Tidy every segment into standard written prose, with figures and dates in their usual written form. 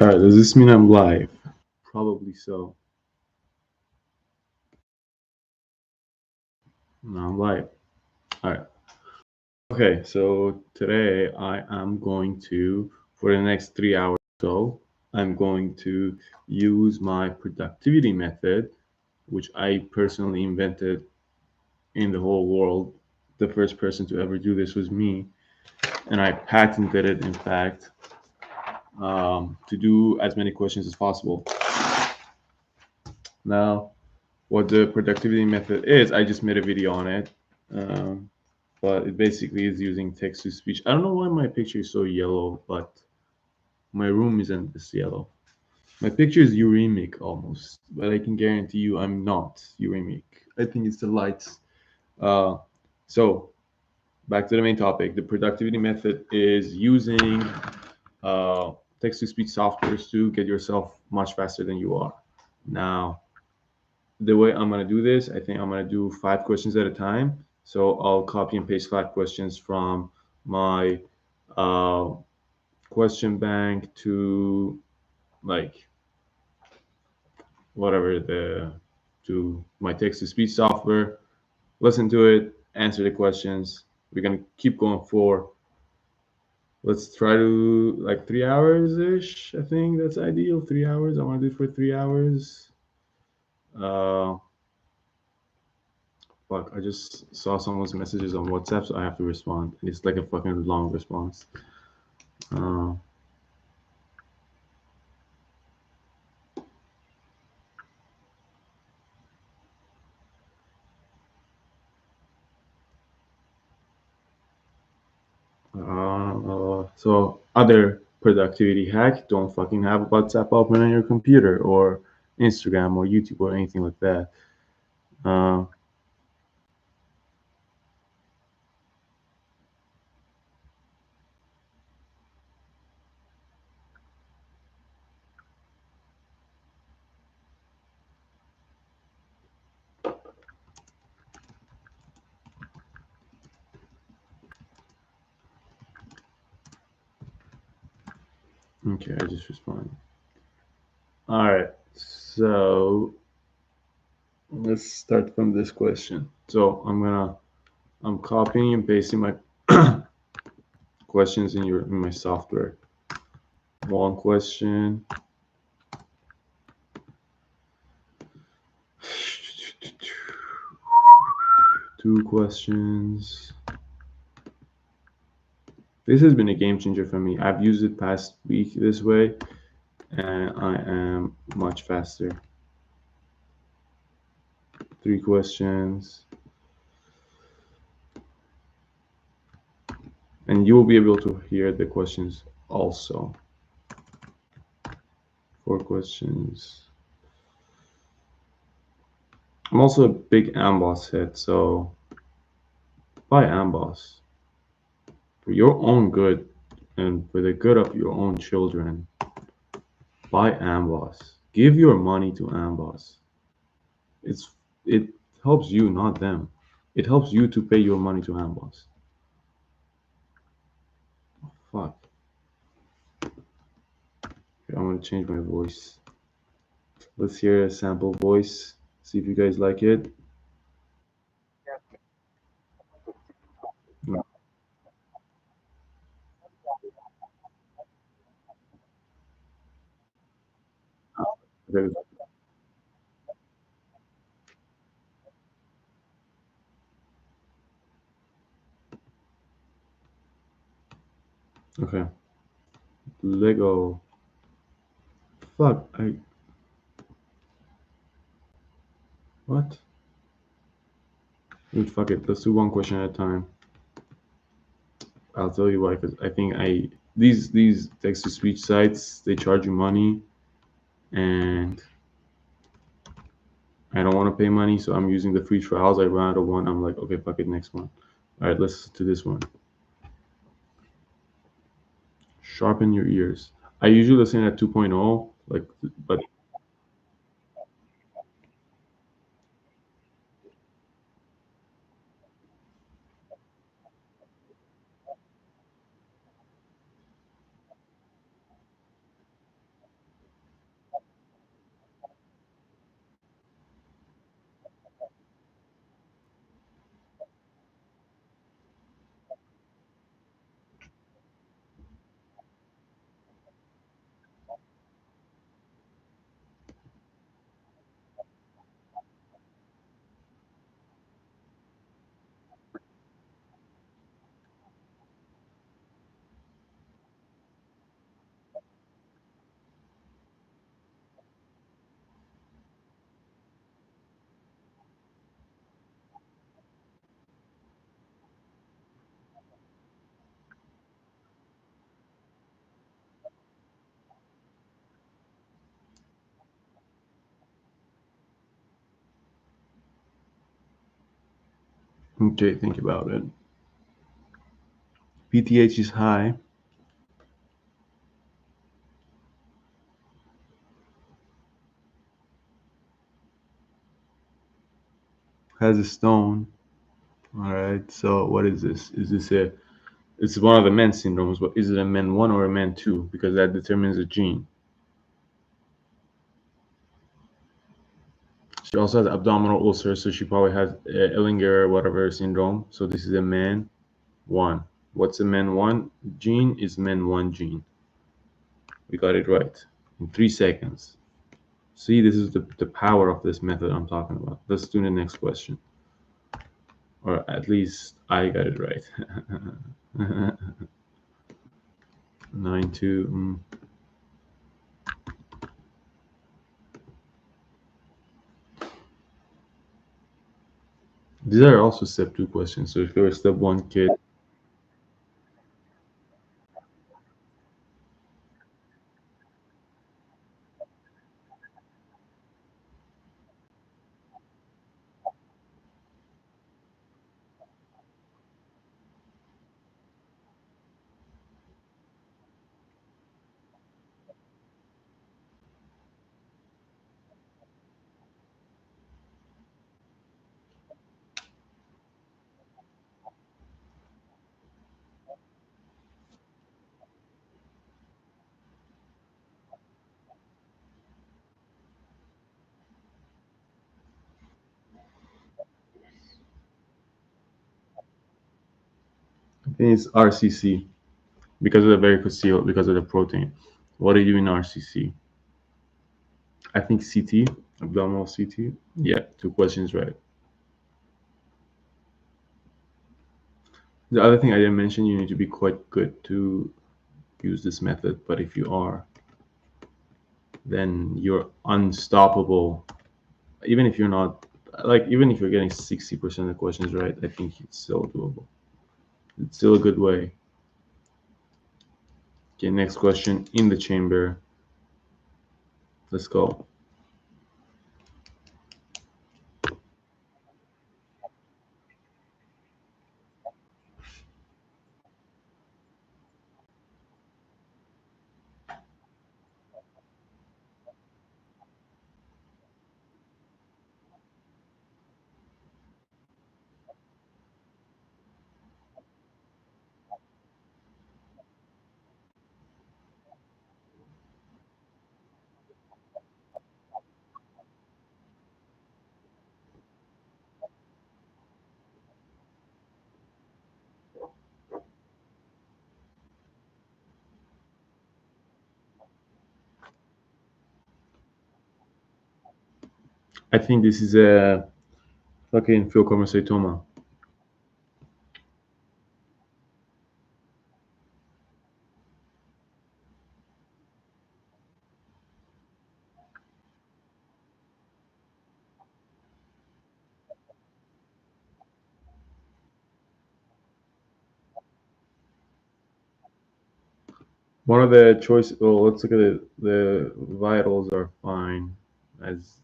All right, does this mean I'm live? Probably so. No, I'm live. All right. Okay, so today I am going to, for the next 3 hours or so, I'm going to use my productivity method, which I personally invented in the whole world. The first person to ever do this was me, and I patented it, in fact, to do as many questions as possible. Now, what the productivity method is, I just made a video on it. Um, but it basically is using text to speech. I don't know why my picture is so yellow, but my room isn't this yellow. My picture is uremic almost, but I can guarantee you I'm not uremic. I think it's the lights. Uh, so back to the main topic. The productivity method is using uh, text to speech softwares to get yourself much faster than you are. Now, the way I'm gonna do this, I think I'm gonna do 5 questions at a time. So I'll copy and paste 5 questions from my uh, question bank to like whatever the to my text to speech software. Listen to it, answer the questions. We're gonna keep going for let's try to like 3 hours ish. I think that's ideal. 3 hours. I want to do it for 3 hours. Uh, Fuck, I just saw someone's messages on WhatsApp, so I have to respond. It's like a fucking long response. Uh, so other productivity hack, don't fucking have WhatsApp open on your computer or Instagram or YouTube or anything like that. Uh, okay, I just responded. All right, so let's start from this question. So I'm copying and pasting my questions in my software. One question. Two questions. This has been a game changer for me. I've used it past week this way, and I am much faster. 3 questions. And you will be able to hear the questions also. 4 questions. I'm also a big Amboss head, so buy Amboss for your own good and for the good of your own children. Buy Amboss. Give your money to Amboss. It helps you, not them. It helps you to pay your money to Amboss. Fuck. Okay, I'm gonna change my voice. Let's hear a sample voice. See if you guys like it. No. Okay. Okay. Lego. Fuck. What? Dude, fuck it. Let's do one question at a time. I'll tell you why. Because I think these text to speech sites they charge you money, and I don't want to pay money, so I'm using the free trials. I run out of one. I'm like, okay, fuck it, next one. All right, let's do this one. Sharpen your ears. I usually listen at 2.0, like, but Okay, think about it. PTH is high. Has a stone. All right. So what is this? Is this a? It's one of the men syndromes, but is it a men one or a men two? Because that determines a gene. She also has abdominal ulcer, so she probably has Ellinger whatever syndrome. So this is a men one. What's a men one gene? Is men one gene. We got it right in 3 seconds. See, this is the power of this method I'm talking about. Let's do the next question. Or at least I got it right. 9-2. These are also step 2 questions. So if you're a step 1 kid, I think it's RCC because of the varicocele, because of the protein. What are you in RCC? I think CT, abdominal CT. Yeah, 2 questions right. The other thing I didn't mention, you need to be quite good to use this method, but if you are, then you're unstoppable. Even if you're not, like, even if you're getting 60% of the questions right, I think it's still doable. It's still a good way. Okay, next question in the chamber. Let's go. I think this is a fucking pheochromocytoma. One of the choice. Well, let's look at it. The vitals are fine, as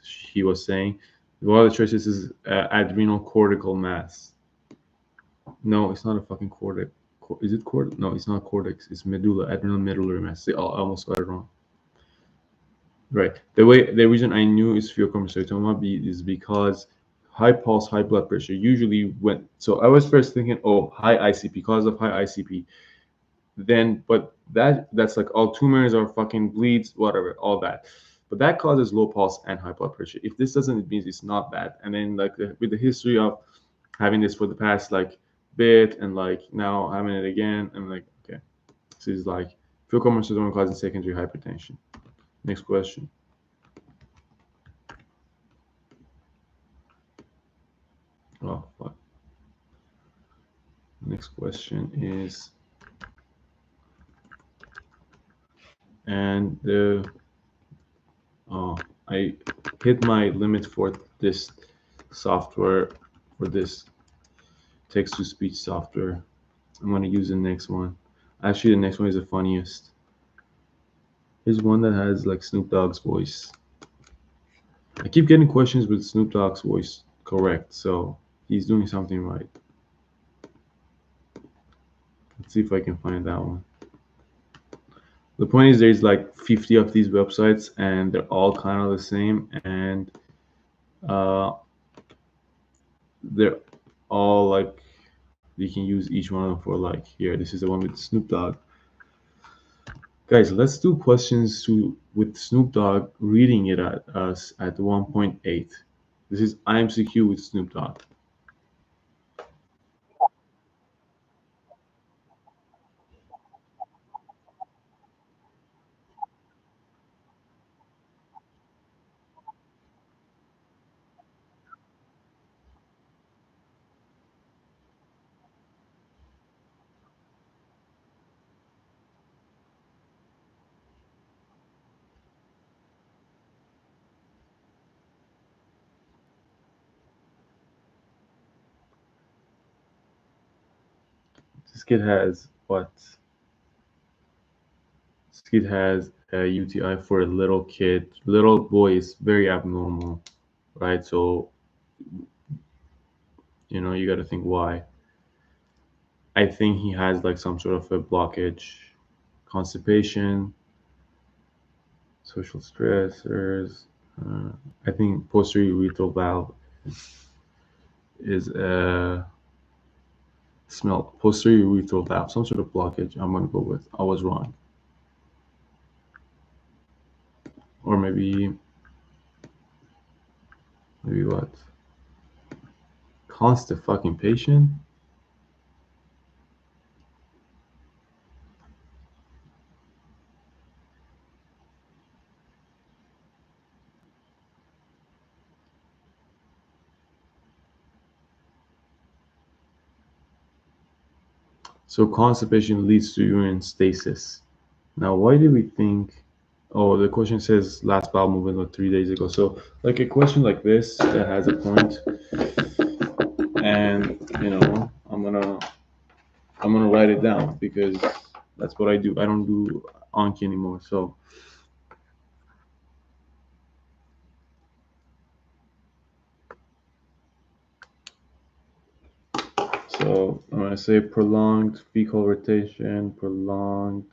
he was saying. One of the choices is adrenal cortical mass. No, it's not a fucking cortex. Is it cortex? No, it's not cortex. It's medulla, adrenal medullary mass. See, I almost got it wrong. Right. The reason I knew it's pheochromocytoma is because high pulse, high blood pressure usually went. So I was first thinking, oh, high ICP, cause of high ICP. Then, but that's like all tumors or fucking bleeds, whatever, all that. But that causes low pulse and high blood pressure. If this doesn't, it means it's not that. And then like with the history of having this for the past like bit and like now having it again, I'm like, okay, this is like pheochromocytoma causing secondary hypertension. Next question. Oh, fuck. Next question is, and oh, I hit my limit for this software, for this text to speech software. I'm gonna use the next one. Actually, the next one is the funniest. Here's one that has like Snoop Dogg's voice. I keep getting questions with Snoop Dogg's voice correct, so He's doing something right. Let's see if I can find that one. The point is, there's like 50 of these websites, and they're all kind of the same, and uh, they're all like you can use each one of them for like here. This is the one with Snoop Dogg. Guys, let's do questions with Snoop Dogg reading it at us at 1.8. This is IMCQ with Snoop Dogg. This kid has what? This kid has a UTI for a little kid. Little boy is very abnormal, right? So, you got to think why. I think he has like some sort of a blockage, constipation, social stressors. Uh, I think posterior urethral valve is a smell. Posterior urethral valve, some sort of blockage. I'm gonna go with. I was wrong, or maybe what? Constipation. So constipation leads to urine stasis. Now, why do we think? Oh, the question says last bowel movement was 3 days ago. So, like a question like this that has a point, and I'm gonna write it down because that's what I do. I don't do Anki anymore. So I'm gonna say prolonged fecal rotation, prolonged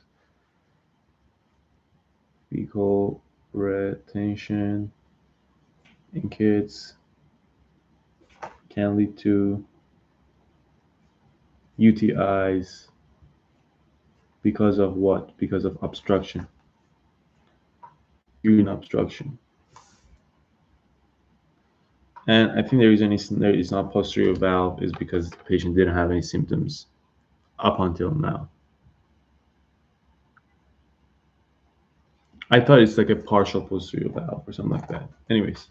fecal retention in kids can lead to UTIs because of what? Because of obstruction, urine obstruction. And I think the reason there is not posterior valve is because the patient didn't have any symptoms up until now. I thought it's like a partial posterior valve or something like that. Anyways,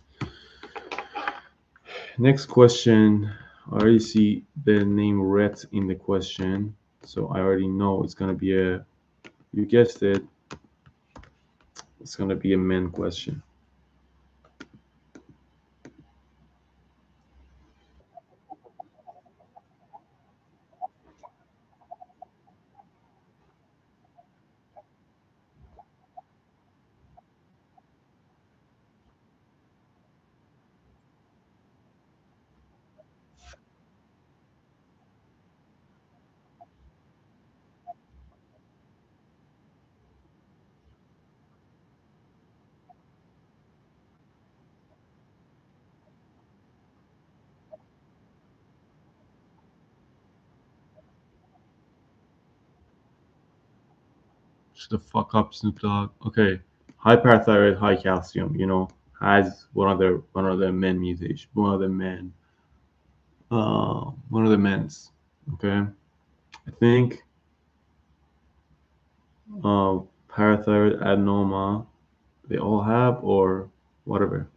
next question. I already see the name Rhett in the question, so I already know it's gonna be you guessed it, it's gonna be a men question. Shut the fuck up, Snoop Dogg. Okay, hyperthyroid, high calcium. Has one of the men mutation, one of the men's. Okay, I think uh, parathyroid adenoma they all have or whatever.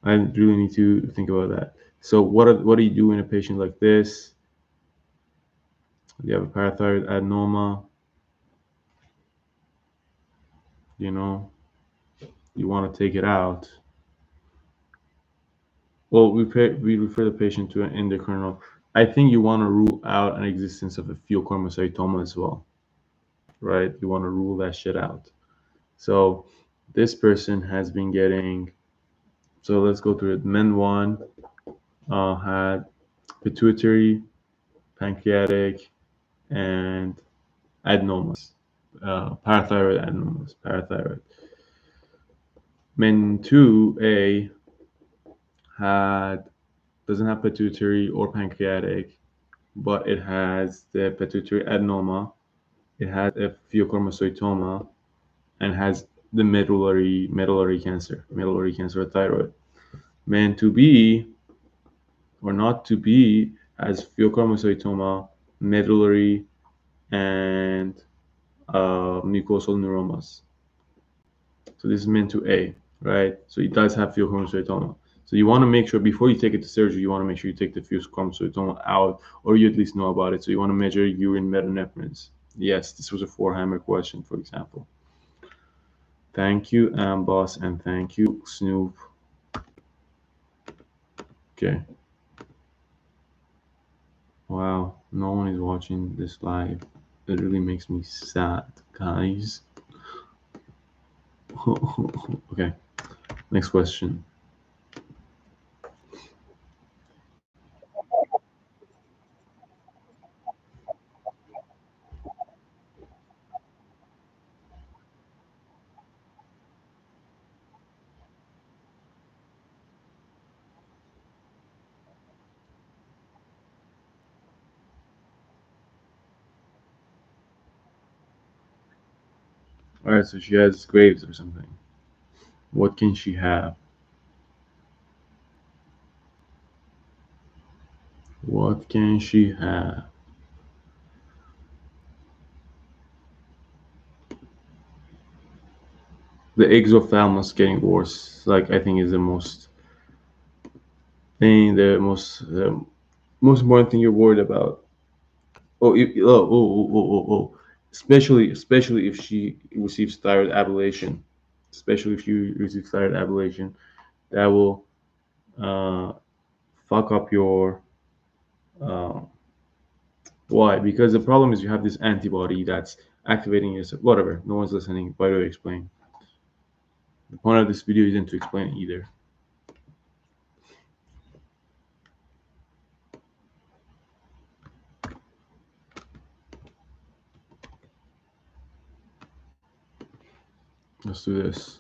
I really need to think about that. So what do you do in a patient like this? You have a parathyroid adenoma. You know, you want to take it out. Well, we refer the patient to an endocrino. I think you want to rule out an existence of a pheochromocytoma as well, right? You want to rule that shit out. So this person has been getting. So let's go through it. Men one had pituitary, pancreatic, and adenomas, parathyroid adenomas, parathyroid. Men2A had doesn't have pituitary or pancreatic, but it has the pituitary adenoma. It has a pheochromocytoma and has the medullary cancer of thyroid. Man to be or not to be has pheochromocytoma, medullary, and mucosal neuromas. So this is meant to A, right? So it does have pheochromocytoma. So you want to make sure before you take it to surgery, you want to make sure you take the pheochromocytoma out, or you at least know about it. So you want to measure urine metanephrines. Yes, this was a four-hammer question, for example. Thank you, Boss, and thank you, Snoop. Okay. Wow, no one is watching this live. It really makes me sad, guys. Okay, next question. All right, so she has Graves or something. What can she have? What can she have? The exophthalmos getting worse. Like I think is the most thing, the most important thing you're worried about. Oh. Especially if she receives thyroid ablation. Especially if you receive thyroid ablation, that will uh, fuck up your. Uh, why? Because the problem is you have this antibody that's activating your. Whatever. No one's listening. Why do I explain? The point of this video isn't to explain either. Let's do this.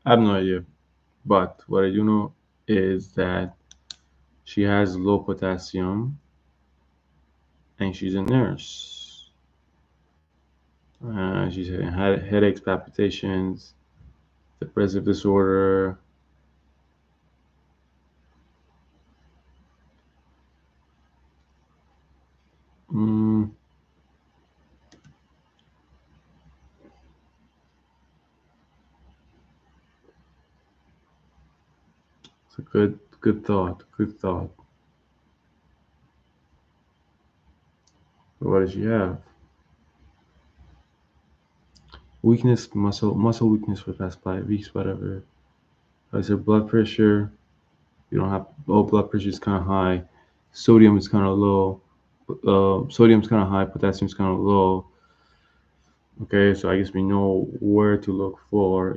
I have no idea. But what I do know is that she has low potassium and she's a nurse. She's had headaches, palpitations, depressive disorder. Mm, it's a good thought. Good thought. What does she have? Weakness, muscle weakness for the past 5 weeks, whatever. How's her blood pressure? You don't have. Oh, blood pressure is kind of high. Sodium is kind of low. Sodium's kind of high. Potassium's kind of low. Okay, so I guess we know where to look for.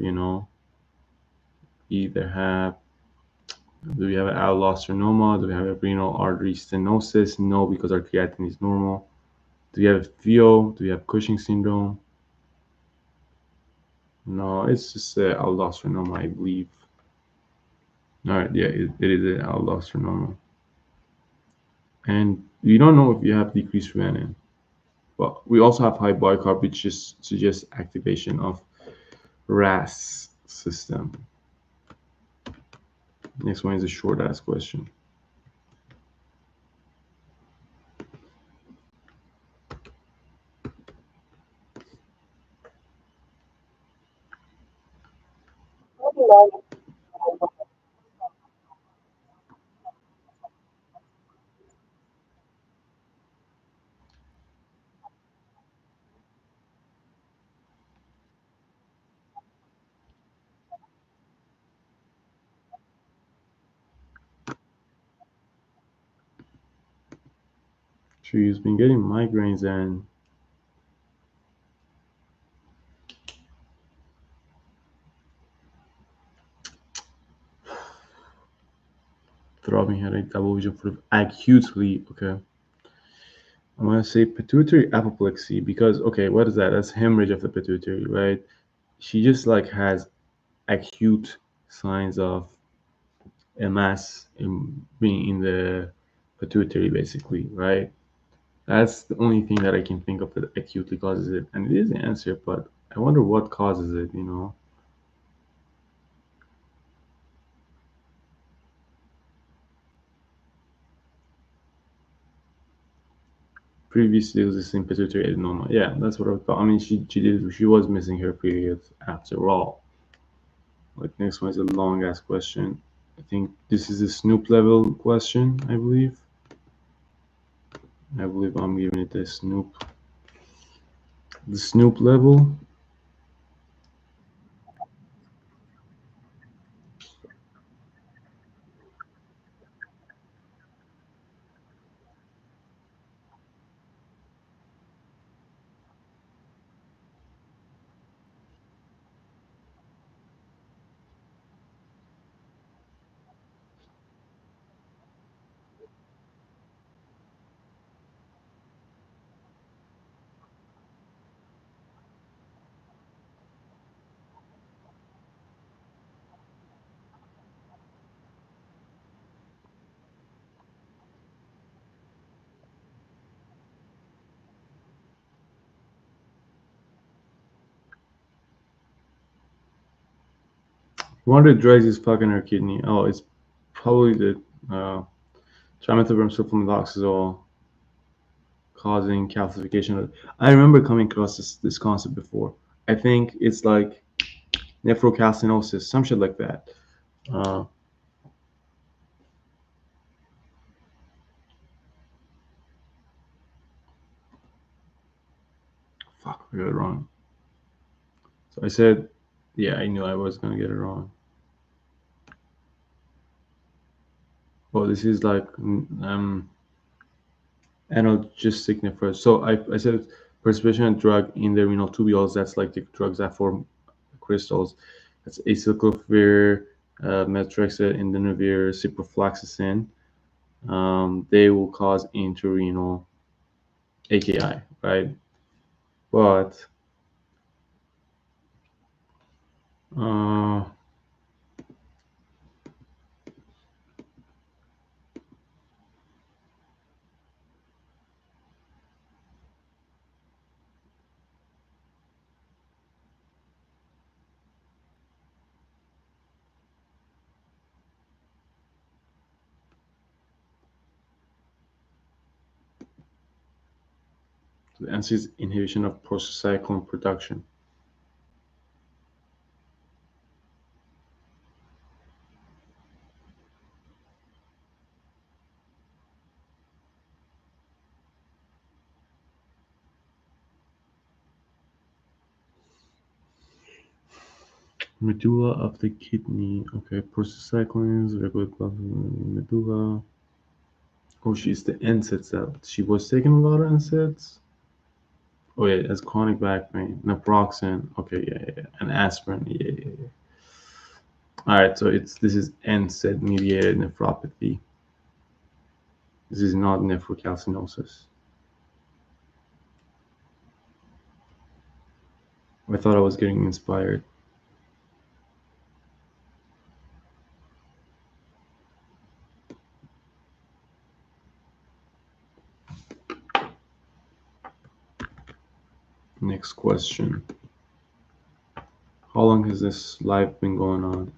Either have do we have an allosternoma? Do we have a renal artery stenosis? No, because our creatinine is normal. Do we have VO? Do we have Cushing syndrome? No, it's just allosternoma, I believe. All right, yeah, it is an allosternoma. And we don't know if you have decreased renin. But we also have high bicarb, which just suggests activation of RAS system. Next one is a short ass question. She's been getting migraines and throbbing headache, double vision for acutely. Okay. I'm gonna say pituitary apoplexy because okay, what is that? That's hemorrhage of the pituitary, right? She just like has acute signs of a mass in being in the pituitary, basically, right? That's the only thing that I can think of that acutely causes it, and it is the answer, but I wonder what causes it. You know, previously it was the same pituitary adenoma. Yeah, that's what I thought. I mean, she was missing her period after all. Like next one is a long ass question. I think this is a Snoop level question. I believe. I believe I'm giving it a Snoop. The Snoop level. One of the drugs is fucking her kidney. Oh, it's probably the trimethoprim sulfamethoxazole causing calcification. I remember coming across this concept before. I think it's like nephrocalcinosis, some shit like that. Uh, fuck, I got it wrong. So I said, yeah, I knew I was gonna get it wrong. Well, this is like analgesic nephritis. So I said precipitation drug in the renal tubules. That's like the drugs that form crystals. That's acyclovir, methotrexate, indinavir, ciprofloxacin. They will cause intrarenal AKI, right? But uh, the answer is inhibition of prostacyclin production. Medulla of the kidney. Okay, prostacyclins, regulate medulla. Oh, she's the NSAID cell. She was taking a lot of NSAIDs. Oh yeah, as chronic back pain, naproxen. Okay, yeah, and aspirin. Yeah. All right, so this is NSAID mediated nephropathy. This is not nephrocalcinosis. I thought I was getting inspired. Next question. How long has this live been going on?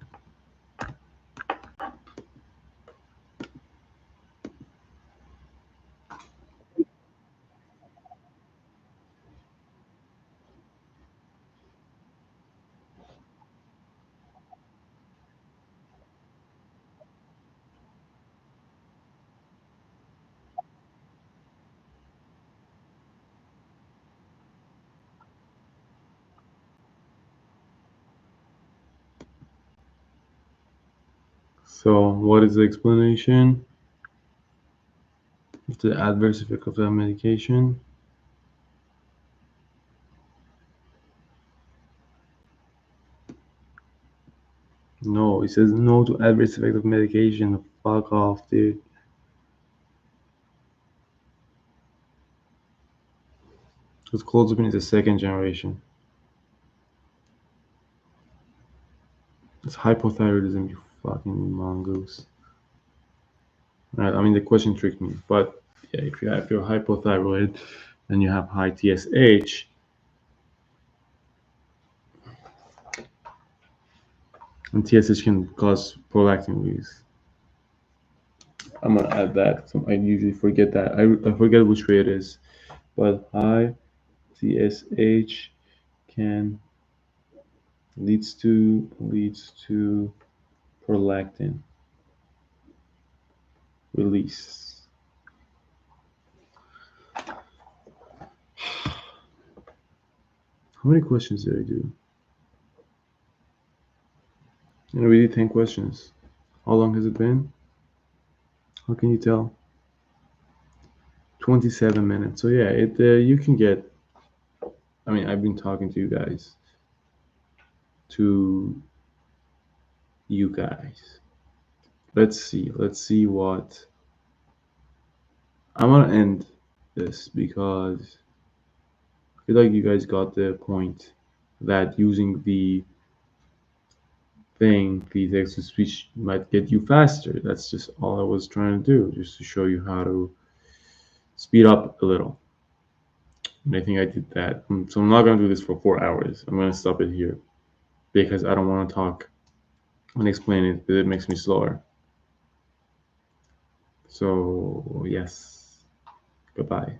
So, what is the explanation of the adverse effect of that medication? No, it says no to adverse effect of medication. Fuck off, dude. Because clozapine is a second generation. It's hypothyroidism, you fucking mongoose. Right, I mean, the question tricked me, but yeah, if you're hypothyroid and you have high TSH, and TSH can cause prolactin release. I'm gonna add that. So I usually forget that. I forget which way it is, but high TSH can leads to prolactin release. How many questions did I do? We did 10 questions. How long has it been? How can you tell? 27 minutes. So yeah, it you can get. I mean, I've been talking to you guys. To you guys. Let's see. Let's see what. I'm gonna end this because I feel like you guys got the point that using the thing, the text to speech, might get you faster. That's just all I was trying to do, just to show you how to speed up a little. And I think I did that. So I'm not gonna do this for 4 hours. I'm gonna stop it here because I don't want to talk and explain it, but it makes me slower. So yes, goodbye.